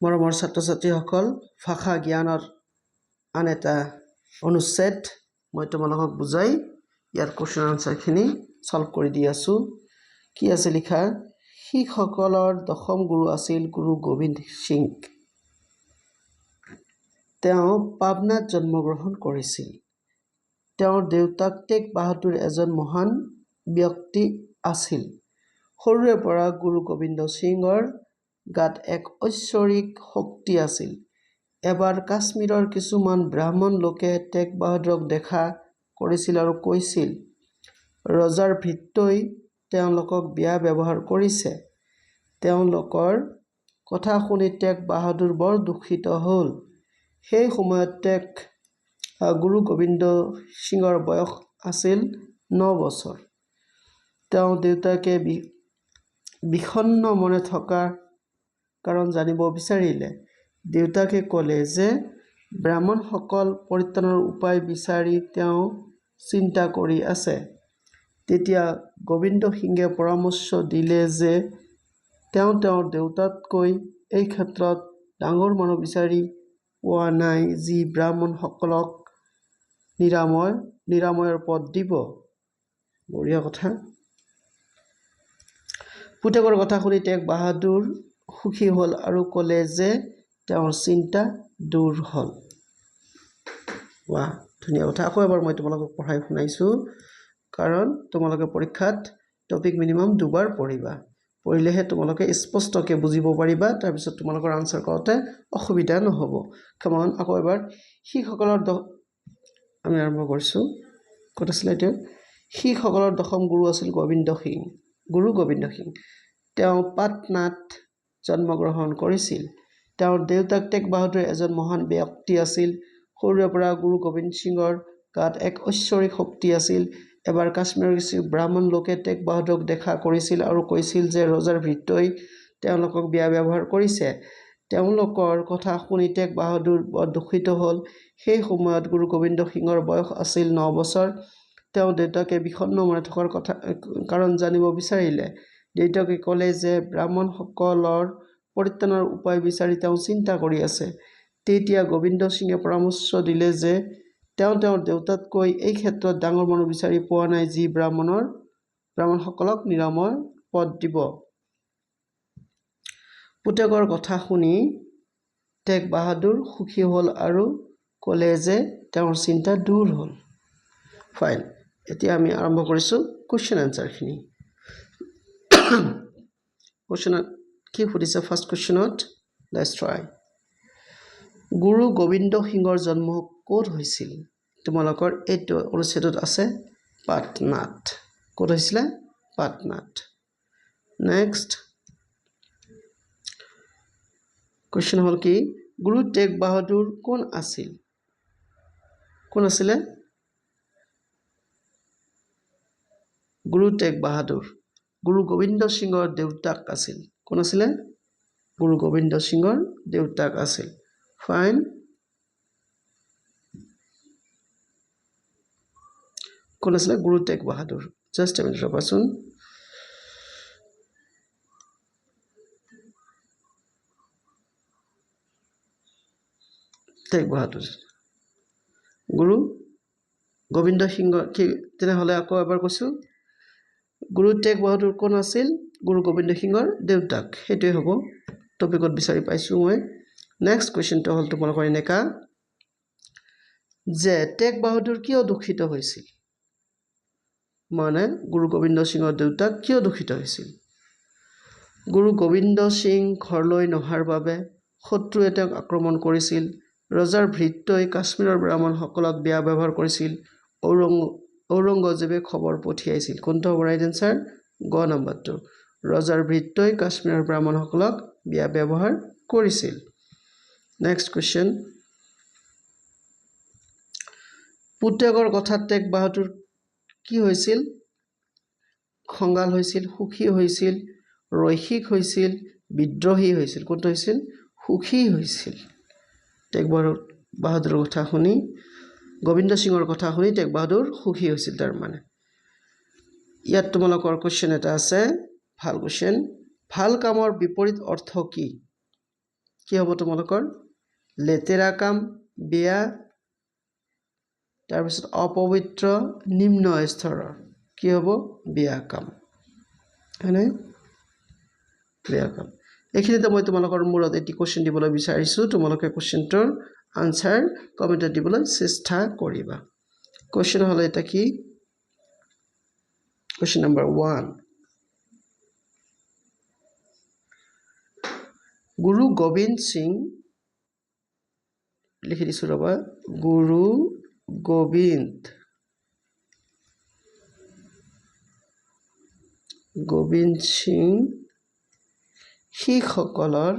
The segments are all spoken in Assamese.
মৰমৰ ছাত্ৰ-ছাত্ৰীসকল, ভাষা জ্ঞানৰ আন এটা অনুচ্ছেদ মই তোমালোকক বুজাই ইয়াৰ কুৱেশ্যন আনচাৰখিনি সলভ কৰি দি আছোঁ। কি আছে লিখা? শিখসকলৰ দশম গুৰু আছিল গুৰু গোবিন্দ সিং। তেওঁ পাবনাত জন্মগ্ৰহণ কৰিছিল। তেওঁৰ দেউতাক টেগ বাহাদুৰ এজন মহান ব্যক্তি আছিল। সৰুৰে পৰা গুৰু গোবিন্দ সিঙৰ গাত এক ঐশ্বৰিক শক্তি আছিল। এবাৰ কাশ্মীৰৰ কিছুমান ব্ৰাহ্মণ লোকে টেগ বাহাদুৰক দেখা কৰিছিল আৰু কৈছিল, ৰজাৰ ভৃত্যই তেওঁলোকক বেয়া ব্যৱহাৰ কৰিছে। তেওঁলোকৰ কথা শুনি টেগ বাহাদুৰ বৰ দুখিত হ'ল। সেই সময়ত গুৰু গোবিন্দ সিঙৰ বয়স আছিল 9 বছৰ। তেওঁ দেউতাকে বিষণ্ণ মনে থকাৰ কাৰণ জানিব বিচাৰিলে। দেউতাকে ক'লে যে ব্ৰাহ্মণসকল পৰিত্ৰাণৰ উপায় বিচাৰি তেওঁ চিন্তা কৰি আছে। তেতিয়া গোবিন্দ সিঙে পৰামৰ্শ দিলে যে তেওঁ তেওঁৰ দেউতাতকৈ এই ক্ষেত্ৰত ডাঙৰ মানুহ বিচাৰি পোৱা নাই যি ব্ৰাহ্মণসকলক নিৰাময়ৰ পথ দিব। বঢ়িয়া কথা। পুতেকৰ কথা শুনি টেগ বাহাদুৰ সুখী হ'ল আৰু ক'লে যে তেওঁৰ চিন্তা দূৰ হ'ল। ৱাহ, ধুনীয়া কথা। আকৌ এবাৰ মই তোমালোকক পঢ়াই শুনাইছোঁ, কাৰণ তোমালোকে পৰীক্ষাত টপিক মিনিমাম 2 বাৰ পঢ়িবা। পঢ়িলেহে তোমালোকে স্পষ্টকৈ বুজিব পাৰিবা, তাৰপিছত তোমালোকৰ আনচাৰ কৰোঁতে অসুবিধা নহ'ব। কামন, আকৌ এবাৰ শিখসকলৰ আমি আৰম্ভ কৰিছোঁ। ক'ত আছিলে এইটো? শিখসকলৰ দশম গুৰু আছিল গুৰু গোবিন্দ সিং। তেওঁ পাটনাত জন্মগ্ৰহণ কৰিছিল। তেওঁৰ দেউতাক টেগ বাহাদুৰ এজন মহান ব্যক্তি আছিল। সৰুৰে পৰা গুৰু গোবিন্দ সিঙৰ গাত এক ঐশ্বৰিক শক্তি আছিল। এবাৰ কাশ্মীৰৰ কিছু ব্ৰাহ্মণ লোকে টেগ বাহাদুৰক দেখা কৰিছিল আৰু কৈছিল যে ৰজাৰ ভৃত্যই তেওঁলোকক বেয়া ব্যৱহাৰ কৰিছে। তেওঁলোকৰ কথা শুনি টেগ বাহাদুৰ বৰ দুখিত হ'ল। সেই সময়ত গুৰু গোবিন্দ সিঙৰ বয়স আছিল 9 বছৰ। তেওঁ দেউতাকে বিষণ্ণ মনে থকাৰ কাৰণ জানিব বিচাৰিলে। দেউতাকে ক'লে যে ব্ৰাহ্মণসকলৰ পৰিত্ৰাণৰ উপায় বিচাৰি তেওঁ চিন্তা কৰি আছে। তেতিয়া গোবিন্দ সিঙে পৰামৰ্শ দিলে যে তেওঁ তেওঁৰ দেউতাতকৈ এই ক্ষেত্ৰত ডাঙৰ মানুহ বিচাৰি পোৱা নাই যি ব্ৰাহ্মণসকলক নিৰাময়ৰ পথ দিব। পুতেকৰ কথা শুনি টেগ বাহাদুৰ সুখী হ'ল আৰু ক'লে যে তেওঁৰ চিন্তা দূৰ হ'ল। ফাইন। এতিয়া আমি আৰম্ভ কৰিছোঁ কুৱেশ্যন আনচাৰখিনি। কুৱেশ্যনত কি সুধিছে? ফাৰ্ষ্ট কুৱেশ্যনত লেটছ ট্ৰাই। গুৰু গোবিন্দ সিঙৰ জন্ম ক'ত হৈছিল? তোমালোকৰ এইটো অনুচ্ছেদত আছে পাটনাত। ক'ত হৈছিলে? পাটনাত। নেক্সট কুৱেশ্যন হ'ল কি? গুৰু টেগ বাহাদুৰ কোন আছিল? কোন আছিলে? গুৰু টেগ বাহাদুৰ গুৰু গোবিন্দ সিঙৰ দেউতাক আছিল। কোন আছিলে? গুৰু গোবিন্দ সিঙৰ দেউতাক আছিল। ফাইন। কোন আছিলে? গুৰু টেগ বাহাদুৰ। জাষ্ট এ মিনিট ৰ'বাচোন। টেগ বাহাদুৰ গুৰু গোবিন্দ সিঙৰ কি? তেনেহ'লে আকৌ এবাৰ কৈছোঁ, গুৰু টেগ বাহাদুৰ কোন আছিল? গুৰু গোবিন্দ সিঙৰ দেউতাক। সেইটোৱে হ'ব। টপিকত বিচাৰি পাইছোঁ মই। নেক্সট কুৱেশ্যনটো হ'ল তোমালোকৰ এনেকা যে টেগ বাহাদুৰ কিয় দুখিত হৈছিল? মানে গুৰু গোবিন্দ সিঙৰ দেউতাক কিয় দুখিত হৈছিল? গুৰু গোবিন্দ সিং ঘৰলৈ নহাৰ বাবে শত্ৰুৱে তেওঁক আক্ৰমণ কৰিছিল। ৰজাৰ ভৃত্যই কাশ্মীৰৰ ব্ৰাহ্মণসকলক বেয়া ব্যৱহাৰ কৰিছিল। ঔৰংগজেবে খবৰ পঠিয়াইছিল। কোনটো হ'ব ৰাইট এনচাৰ? গ নম্বৰটো। ৰজাৰ ভৃত্যই কাশ্মীৰৰ ব্ৰাহ্মণসকলক বেয়া ব্যৱহাৰ কৰিছিল। Next question. পুতেকৰ কথাত টেগ বাহাদুৰ কি হৈছিল? খঙাল হৈছিল, সুখী হৈছিল, ৰসিক হৈছিল, বিদ্ৰোহী হৈছিল। কোনটো হৈছিল? সুখী হৈছিল। টেগ বাহাদুৰৰ কথা শুনি, গোবিন্দ সিঙৰ কথা শুনি টেগ বাহাদুৰ সুখী হৈছিল তাৰমানে। ইয়াত তোমালোকৰ কুৱেশ্যন এটা আছে, ভাল কুৱেশ্যন। ভাল কামৰ বিপৰীত অৰ্থ কি? কি হ'ব তোমালোকৰ লেতেৰা কাম বেয়া তাৰপিছত অপবিত্ৰ নিম্ন স্তৰৰ কি হ'ব বেয়া কাম হয়নে বেয়া কাম এইখিনিতে মই তোমালোকৰ মূৰত এটি কোৱেশ্চন দিবলৈ বিচাৰিছোঁ তোমালোকে কোৱেশ্চনটোৰ আনসাৰ কমেন্টত দিবলৈ চেষ্টা কৰিবা কোৱেশ্চন হল এটা কি কোৱেশ্চন নম্বৰ 1 গুৰু গোবিন্দ সিং লিখি দিছো ৰবা গুৰু গোবিন্দ সিং শিখসকলৰ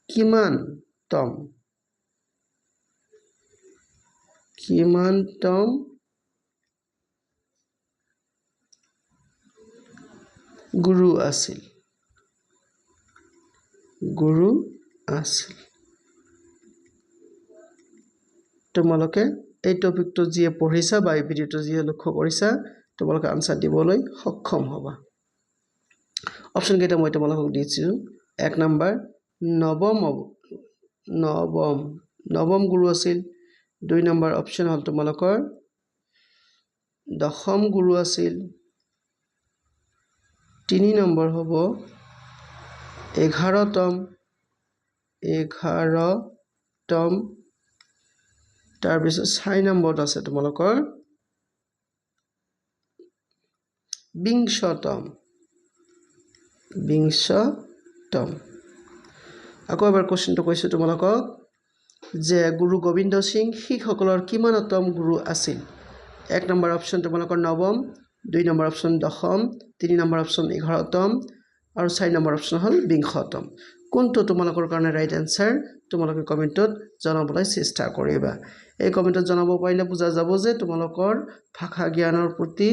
কিমানতম গুৰু আছিল তোমালোকে এই টপিকটো যিয়ে পঢ়িছা বা এই ভিডিওটো যিয়ে লক্ষ্য কৰিছা তোমালোকে আনসাৰ দিবলৈ সক্ষম হ'বা অপচন কেইটা মই তোমালোকক দিছো 1 নম্বৰ নৱম গুৰু আছিল 2 নম্বৰ অপচন হল তোমালোকৰ দশম গুৰু আছিল 3 নম্বৰ হ'ব 11তম তাৰপিছত 4 নম্বৰত আছে তোমালোকৰ 20তম আকৌ এবাৰ কোৱেশ্চনটো কৈছো তোমালোকক যে গুৰু গোবিন্দ সিং শিখসকলৰ কিমানতম গুৰু আছিল 1 নম্বৰ অপচন তোমালোকৰ নৱম 2 নম্বৰ অপচন দশম 3 নম্বৰ অপচন 11তম আৰু 4 নম্বৰ অপচন হল 20তম কোনটো তোমালোকৰ কাৰণে ৰাইট আনসাৰ তোমালোকে কমেন্টত জনাবলৈ চেষ্টা কৰিবা এই কমেন্টত জনাব পাৰিলে বুজা যাব যে তোমালোকৰ ভাষা জ্ঞানৰ প্ৰতি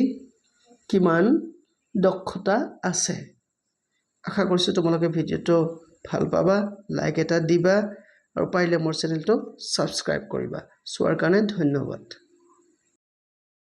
কিমান দক্ষতা আছে আশা কৰিছো তোমালোকে ভিডিওটো ভাল পাবা লাইক এটা দিবা আৰু পাৰিলে মোৰ চেনেলটো সাবস্ক্ৰাইব কৰিবা চোৱাৰ কাৰণে ধন্যবাদ